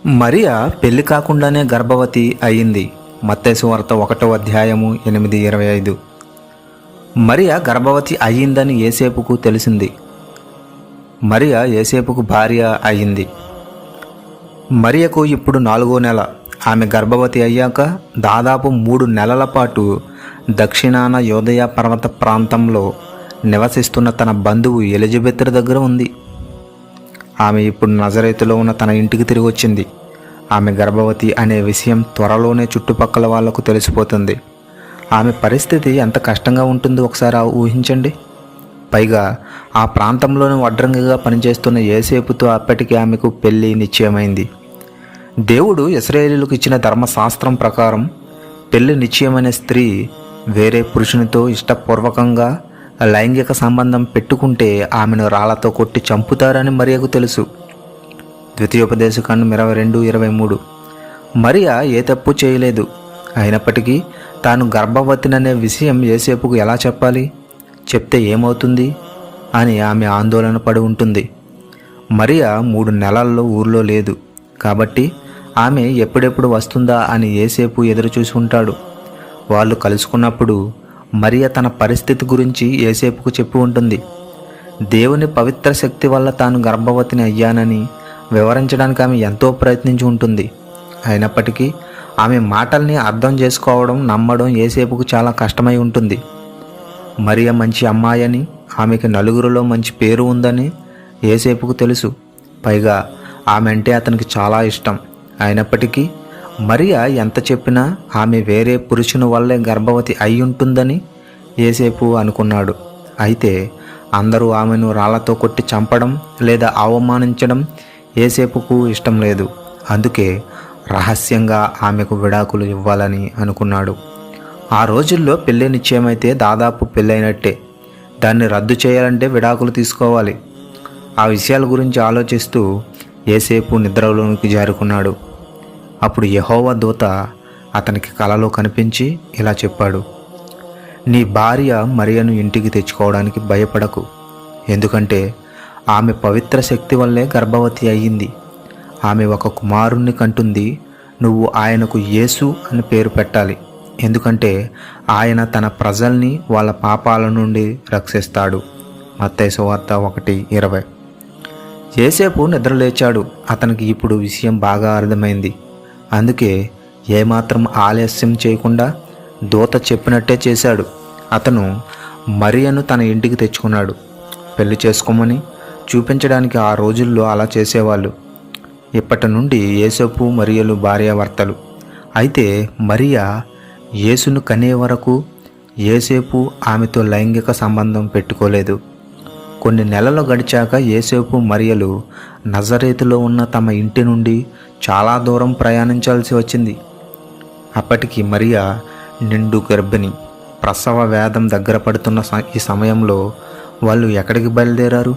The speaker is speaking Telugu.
మరియా పెళ్లి కాకుండానే గర్భవతి అయింది. మత్తయి సువార్త 1వ అధ్యాయము 8-25. మరియా గర్భవతి అయ్యిందని యేసేపుకు తెలిసింది. మరియా యేసేపుకు భార్య అయ్యింది. మరియకు ఇప్పుడు 4వ నెల. ఆమె గర్భవతి అయ్యాక దాదాపు 3 నెలల పాటు దక్షిణాన యూదయ పర్వత ప్రాంతంలో నివసిస్తున్న తన బంధువు ఎలిజబెత్ దగ్గర ఉంది. ఆమె ఇప్పుడు నజరేతులో ఉన్న తన ఇంటికి తిరిగి వచ్చింది. ఆమె గర్భవతి అనే విషయం త్వరలోనే చుట్టుపక్కల వాళ్లకు తెలిసిపోతుంది. ఆమె పరిస్థితి ఎంత కష్టంగా ఉంటుందో ఒకసారి ఊహించండి. పైగా ఆ ప్రాంతంలోని వడ్రంగిగా పనిచేస్తున్న యేసేపుతో అప్పటికి ఆమెకు పెళ్లి నిశ్చయమైంది. దేవుడు ఇశ్రాయేలీయులకు ఇచ్చిన ధర్మశాస్త్రం ప్రకారం పెళ్లి నిశ్చయమైన స్త్రీ వేరే పురుషునితో ఇష్టపూర్వకంగా లైంగిక సంబంధం పెట్టుకుంటే ఆమెను రాళ్లతో కొట్టి చంపుతారని మరియకు తెలుసు. ద్వితీయోపదేశకాండం 22:23. మరియా ఏ తప్పు చేయలేదు. అయినప్పటికీ తాను గర్భవతిననే విషయం యేసేపుకు ఎలా చెప్పాలి, చెప్తే ఏమవుతుంది అని ఆమె ఆందోళన పడి ఉంటుంది. మరియా 3 నెలల్లో ఊర్లో లేదు కాబట్టి ఆమె ఎప్పుడెప్పుడు వస్తుందా అని యేసేపు ఎదురు చూసి ఉంటాడు. వాళ్ళు కలుసుకున్నప్పుడు మరియ తన పరిస్థితి గురించి యేసేపుకు చెప్పి ఉంటుంది. దేవుని పవిత్ర శక్తి వల్ల తాను గర్భవతిని అయ్యానని వివరించడానికి ఆమె ఎంతో ప్రయత్నించి ఉంటుంది. అయినప్పటికీ ఆమె మాటల్ని అర్థం చేసుకోవడం, నమ్మడం యేసేపుకు చాలా కష్టమై ఉంటుంది. మరియ మంచి అమ్మాయని, ఆమెకి నలుగురిలో మంచి పేరు ఉందని యేసేపుకు తెలుసు. పైగా ఆమె అంటే అతనికి చాలా ఇష్టం. అయినప్పటికీ మరియ ఎంత చెప్పినా ఆమె వేరే పురుషుని వల్లే గర్భవతి అయి ఉంటుందని యేసేపు అనుకున్నాడు. అయితే అందరూ ఆమెను రాళ్లతో కొట్టి చంపడం లేదా అవమానించడం యేసేపుకు ఇష్టం లేదు. అందుకే రహస్యంగా ఆమెకు విడాకులు ఇవ్వాలని అనుకున్నాడు. ఆ రోజుల్లో పెళ్ళి నిశ్చయమైతే దాదాపు పెళ్ళైనట్టే. దాన్ని రద్దు చేయాలంటే విడాకులు తీసుకోవాలి. ఆ విషయాల గురించి ఆలోచిస్తూ యేసేపు నిద్రలోనికి జారుకున్నాడు. అప్పుడు యెహోవా దూత అతనికి కలలో కనిపించి ఇలా చెప్పాడు: నీ భార్య మరియను ఇంటికి తెచ్చుకోవడానికి భయపడకు. ఎందుకంటే ఆమె పవిత్ర శక్తి వల్లే గర్భవతి అయ్యింది. ఆమె ఒక కుమారుణ్ణి కంటుంది. నువ్వు ఆయనకు యేసు అని పేరు పెట్టాలి. ఎందుకంటే ఆయన తన ప్రజల్ని వాళ్ళ పాపాల నుండి రక్షిస్తాడు. మత్తయి సువార్త 1:20. యేసేపు నిద్రలేచాడు. అతనికి ఇప్పుడు విషయం బాగా అర్థమైంది. అందుకే ఏమాత్రం ఆలస్యం చేయకుండా దూత చెప్పినట్టే చేశాడు. అతను మరియను తన ఇంటికి తెచ్చుకున్నాడు. పెళ్లి చేసుకోమని చూపించడానికి ఆ రోజుల్లో అలా చేసేవాళ్ళు. ఇప్పటి నుండి యేసేపు మరియలు భార్యాభర్తలు. అయితే మరియ యేసును కనే వరకు యేసేపు ఆమెతో లైంగిక సంబంధం పెట్టుకోలేదు. కొన్ని నెలలు గడిచాక యేసేపు మరియలు నజరేతులో ఉన్న తమ ఇంటి నుండి చాలా దూరం ప్రయాణించాల్సి వచ్చింది. అప్పటికి మరియ నిండు గర్భిణి. ప్రసవ వేదం దగ్గర పడుతున్న ఈ సమయంలో వాళ్ళు ఎక్కడికి బయలుదేరారు?